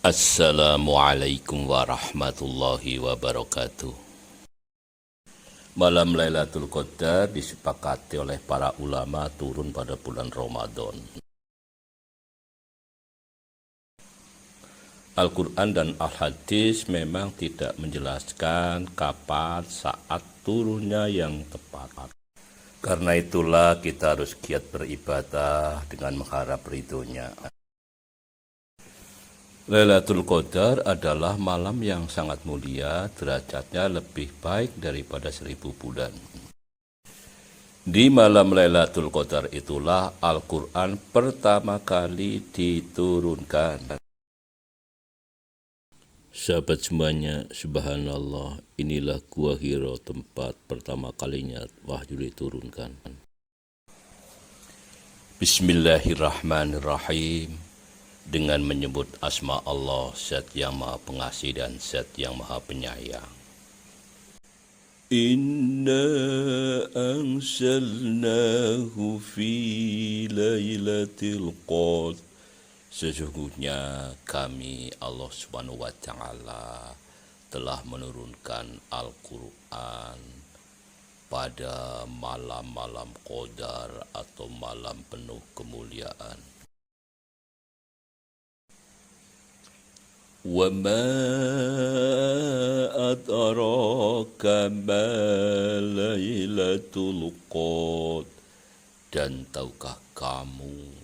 Assalamualaikum warahmatullahi wabarakatuh. Malam Lailatul Qadar disepakati oleh para ulama turun pada bulan Ramadan. Al-Quran dan Al-Hadis memang tidak menjelaskan kapan saat turunnya yang tepat. Karena itulah kita harus giat beribadah dengan mengharap ridhonya. Lailatul Qadar adalah malam yang sangat mulia, derajatnya lebih baik daripada 1000 bulan. Di malam Lailatul Qadar itulah Al-Quran pertama kali diturunkan. Sahabat semuanya, subhanallah, inilah Gua Hiro, tempat pertama kalinya wahyu diturunkan. Bismillahirrahmanirrahim. Dengan menyebut asma Allah, Zat yang Maha Pengasih dan Zat yang Maha Penyayang. Inna anzalnahu fi lailatul qadr. Sesungguhnya kami Allah Subhanahu wa taala telah menurunkan Al-Qur'an pada malam-malam Qadar atau malam penuh kemuliaan. وَمَا أَدْرَاكَ مَا لَيْلَةُ الْقَدْرِ. Dan tahukah kamu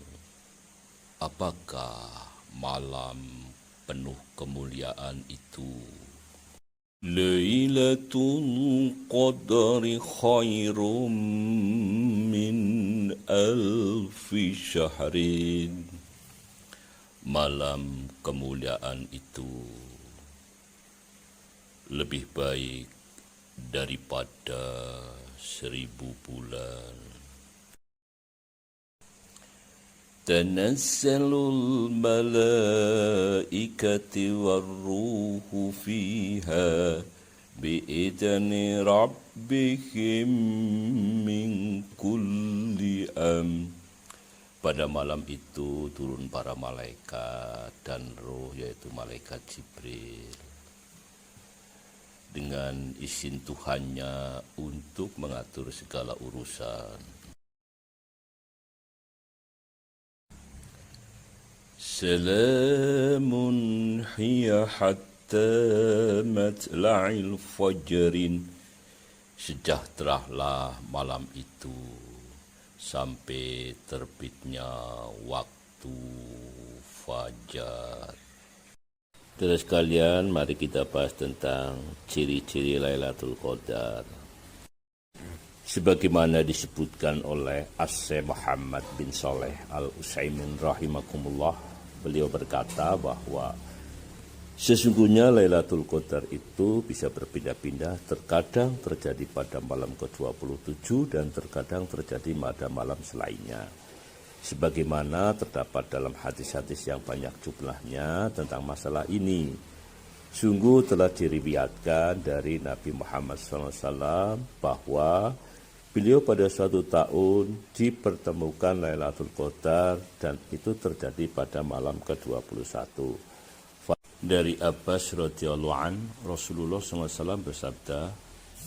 apakah malam penuh kemuliaan itu? Lailatul Qadri khairum min alfi syahrin. Malam kemuliaan itu lebih baik daripada 1000 bulan. Tanazzalul malaikati warruhu fiha biidzni rabbihim min kulli amr. Pada malam itu turun para malaikat dan roh, yaitu malaikat Jibril, dengan izin Tuhannya untuk mengatur segala urusan. Salamun hiya hatta matla'il fajrin. Sejahteralah malam itu sampai terbitnya waktu fajar. Terus sekalian, mari kita bahas tentang ciri-ciri Lailatul Qadar. Sebagaimana disebutkan oleh As-Syaikh Muhammad bin Shalih Al-Utsaimin rahimakumullah, beliau berkata bahwa sesungguhnya Lailatul Qadar itu bisa berpindah-pindah, terkadang terjadi pada malam ke-27 dan terkadang terjadi pada malam selainnya. Sebagaimana terdapat dalam hadis-hadis yang banyak jumlahnya tentang masalah ini. Sungguh telah diriwayatkan dari Nabi Muhammad SAW bahwa beliau pada suatu tahun dipertemukan Lailatul Qadar dan itu terjadi pada malam ke-21. Dari Abbas radhiyallahu an, Rasulullah SAW bersabda,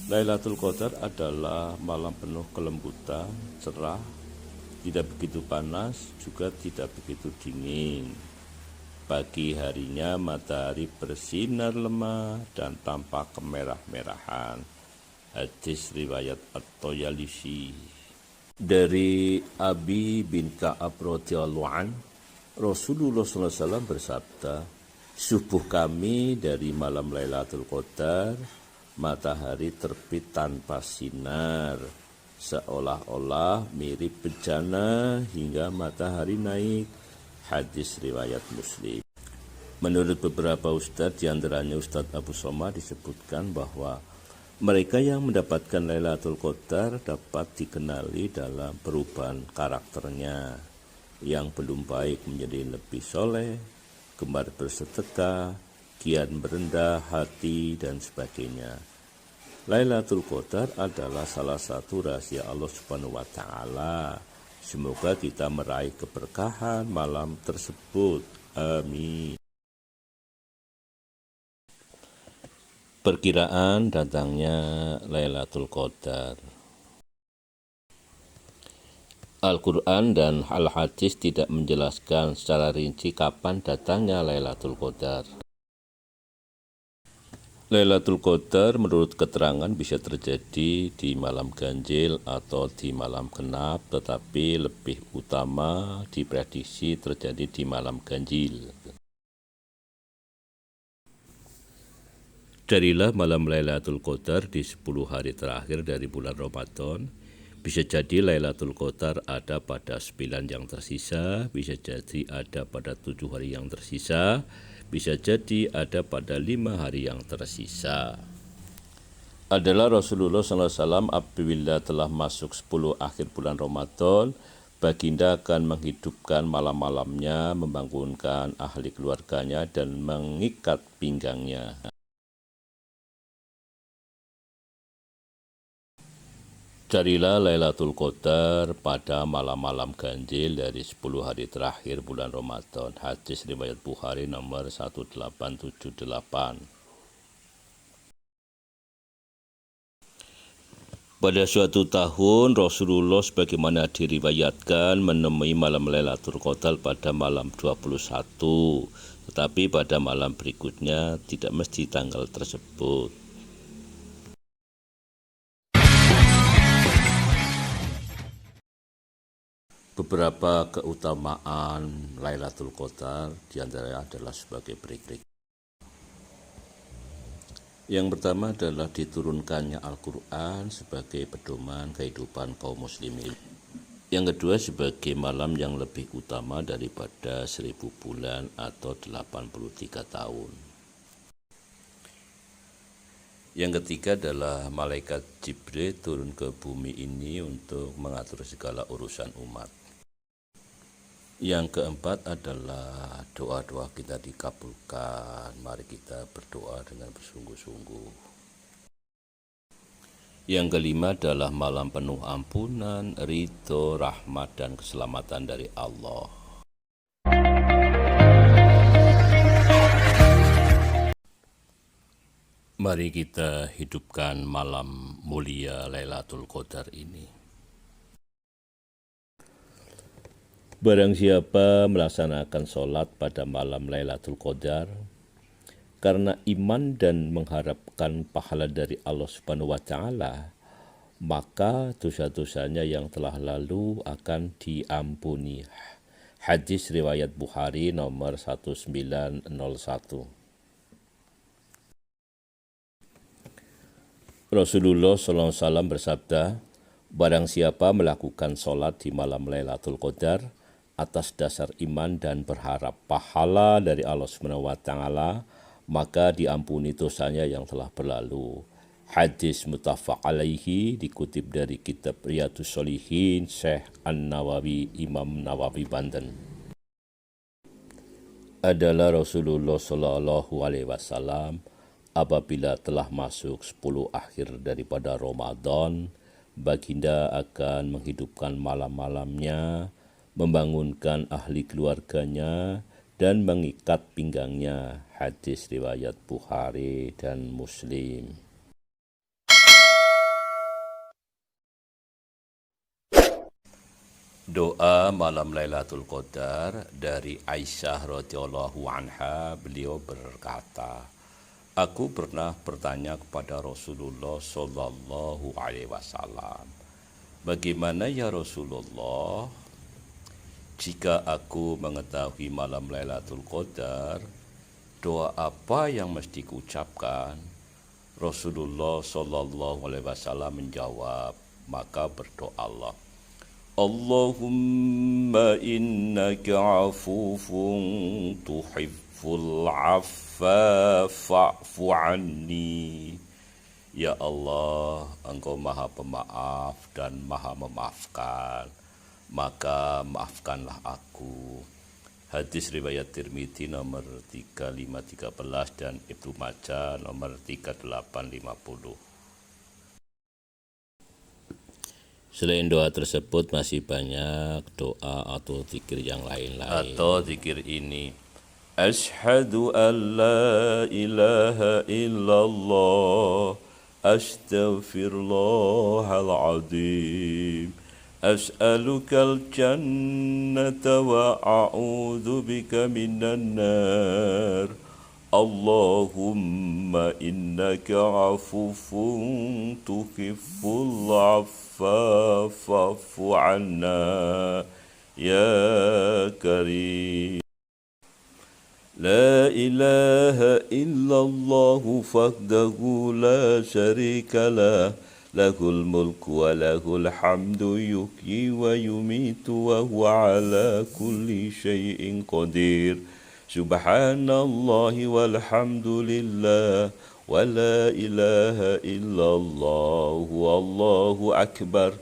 Lailatul Qadar adalah malam penuh kelembutan, cerah, tidak begitu panas, juga tidak begitu dingin. Pagi harinya matahari bersinar lemah dan tampak kemerah-merahan. Hadis riwayat At-Tayalisi. Dari Abi bin Ka'ab radhiyallahu an, Rasulullah SAW bersabda, subuh kami dari malam Lailatul Qadar, matahari terbit tanpa sinar, seolah-olah mirip bejana hingga matahari naik. Hadis riwayat Muslim. Menurut beberapa ustadz, diantaranya Ustadz Abu Soma, disebutkan bahwa mereka yang mendapatkan Lailatul Qadar dapat dikenali dalam perubahan karakternya, yang belum baik menjadi lebih soleh, gemar bersedekah, kian merendah hati, dan sebagainya. Lailatul Qadar adalah salah satu rahasia Allah Subhanahu wa taala. Semoga kita meraih keberkahan malam tersebut. Amin. Perkiraan datangnya Lailatul Qadar. Al-Quran dan Al-Hadis tidak menjelaskan secara rinci kapan datangnya Lailatul Qadar. Lailatul Qadar menurut keterangan bisa terjadi di malam ganjil atau di malam genap, tetapi lebih utama diprediksi terjadi di malam ganjil. Carilah malam Lailatul Qadar di 10 hari terakhir dari bulan Ramadan. Bisa jadi Lailatul Qadar ada pada 9 yang tersisa, bisa jadi ada pada 7 hari yang tersisa, bisa jadi ada pada 5 hari yang tersisa. Adalah Rasulullah SAW apabila telah masuk 10 akhir bulan Ramadan, baginda akan menghidupkan malam-malamnya, membangunkan ahli keluarganya dan mengikat pinggangnya. Carilah Lailatul Qadar pada malam-malam ganjil dari 10 hari terakhir bulan Ramadan. Hadis riwayat Bukhari nomor 1878. Pada suatu tahun, Rasulullah sebagaimana diriwayatkan menemui malam Lailatul Qadar pada malam 21, tetapi pada malam berikutnya tidak mesti tanggal tersebut. Beberapa keutamaan Lailatul Qadar diantaranya adalah sebagai berikut. Yang pertama adalah diturunkannya Al-Quran sebagai pedoman kehidupan kaum muslimin. Yang kedua sebagai malam yang lebih utama daripada 1000 bulan atau 83 tahun. Yang ketiga adalah malaikat Jibril turun ke bumi ini untuk mengatur segala urusan umat. Yang keempat adalah doa-doa kita dikabulkan. Mari kita berdoa dengan bersungguh-sungguh. Yang kelima adalah malam penuh ampunan, ridho, rahmat, dan keselamatan dari Allah. Mari kita hidupkan malam mulia Lailatul Qadar ini. Barang siapa melaksanakan sholat pada malam Lailatul Qadar karena iman dan mengharapkan pahala dari Allah Subhanahu wa Ta'ala, maka dosa-dosanya yang telah lalu akan diampuni. Hadis riwayat Bukhari nomor 1901. Rasulullah SAW bersabda, barang siapa melakukan sholat di malam Lailatul Qadar atas dasar iman dan berharap pahala dari Allah Subhanahu wa Ta'ala, maka diampuni dosanya yang telah berlalu. Hadis muttafaq alaihi dikutip dari kitab Riyadhus Shalihin Syekh An-Nawawi, Imam Nawawi Banten. Adalah Rasulullah Shallallahu Alaihi Wasallam apabila telah masuk 10 akhir daripada Ramadan, baginda akan menghidupkan malam-malamnya, membangunkan ahli keluarganya, dan mengikat pinggangnya. Hadis riwayat Bukhari dan Muslim. Doa malam Lailatul Qadar dari Aisyah radhiyallahu anha, beliau berkata, aku pernah bertanya kepada Rasulullah Shallallahu Alaihi Wasallam, bagaimana ya Rasulullah, jika aku mengetahui malam Lailatul Qadar, doa apa yang mesti kuucapkan? Rasulullah Shallallahu Alaihi Wasallam menjawab, maka berdoalah, Allahumma innaka afufun tuhibbul afwa fa'fu anni. Ya Allah, Engkau Maha Pemaaf dan Maha Memaafkan, maka maafkanlah aku. Hadis riwayat Tirmidzi nomor 3513 dan Ibnu Majah nomor 3850. Selain doa tersebut masih banyak doa atau zikir yang lain-lain. Atau zikir ini, أشهد أن لا إله إلا الله أستغفر الله العظيم أسألك الجنة وأعوذ بك من النار اللهم إنك عفو تحب العفو فاعف عنا يا كريم لا إله إلا الله وحده لا شريك له له الملك وله الحمد يحيي ويميت وهو على كل شيء قدير سبحان الله والحمد لله ولا إله إلا الله والله أكبر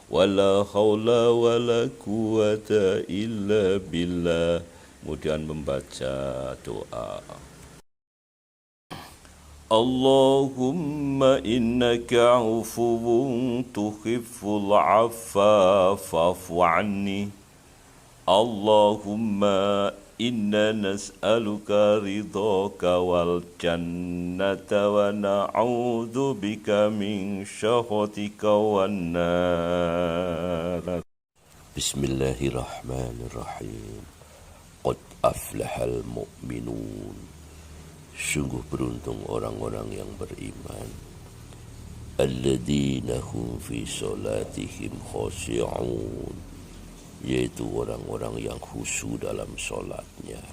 ولا حول ولا قوة إلا بالله. Kemudian membaca doa. Allahumma innaka afuwun tuhibbul afwa fa'fu anni. Allahumma inna nas'aluka ridhaka wal jannata wa na'udzu bika min syakhatika wan nar. Bismillahirrahmanirrahim. Qad aflahal mu'minun. Sungguh beruntung orang-orang yang beriman. Alladzina hum fi salatihim khashi'un, yaitu orang-orang yang khusyuk dalam salatnya.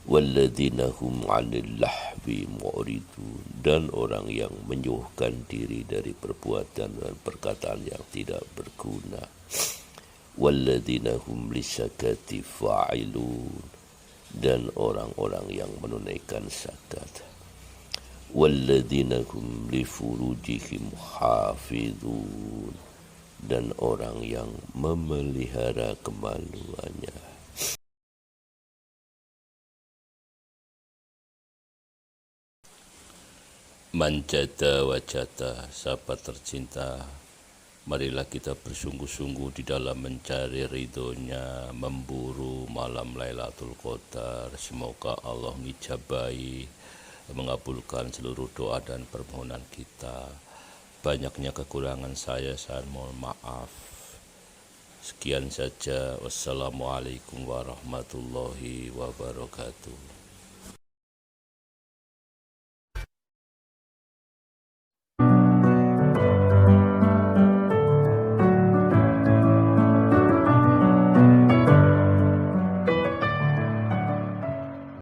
Walladzina hum 'anil lahwi mu'ridun, dan orang yang menjauhkan diri dari perbuatan dan perkataan yang tidak berguna. Walladzina hum lisakati fa'ilun, dan orang-orang yang menunaikan zakat. Walladzina hum li furujihim hafizun, dan orang yang memelihara kemaluannya. Manjata wajata, sahabat tercinta, marilah kita bersungguh-sungguh di dalam mencari ridhonya, memburu malam Lailatul Qadar. Semoga Allah ngijabahi, mengabulkan seluruh doa dan permohonan kita. Banyaknya kekurangan saya mohon maaf. Sekian saja. Wassalamualaikum warahmatullahi wabarakatuh.